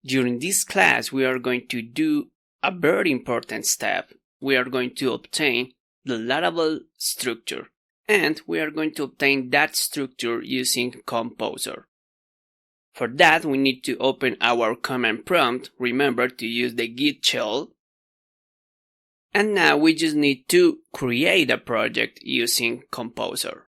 During this class, we are going to do a very important step. We are going to obtain the Laravel structure, and we are going to obtain that structure using Composer. For that, we need to open our command prompt. Remember to use the git shell. And now we just need to create a project using Composer.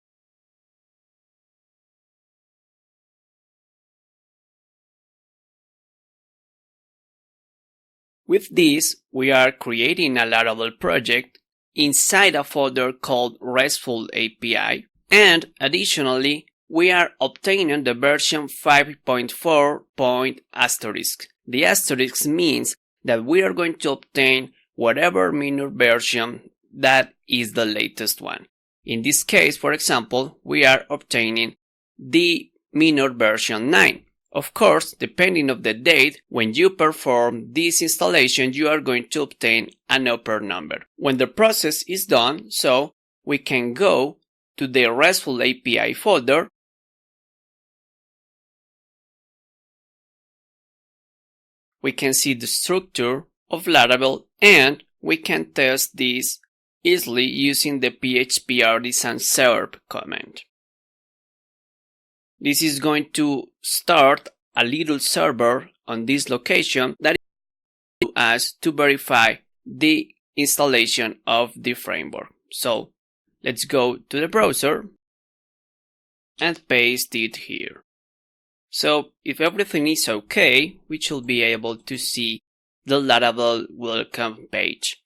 With this, we are creating a Laravel project inside a folder called RESTful API, and additionally, we are obtaining the version 5.4. The asterisk means that we are going to obtain whatever minor version that is the latest one. In this case, for example, we are obtaining the minor version 9. Of course, depending on the date when you perform this installation, you are going to obtain an upper number. When the process is done, so we can go to the RESTful API folder. We can see the structure of Laravel, and we can test this easily using the php artisan serve command. This is going to start a little server on this location that is us to verify the installation of the framework. So let's go to the browser and paste it here. So if everything is okay, we should be able to see the Laravel welcome page.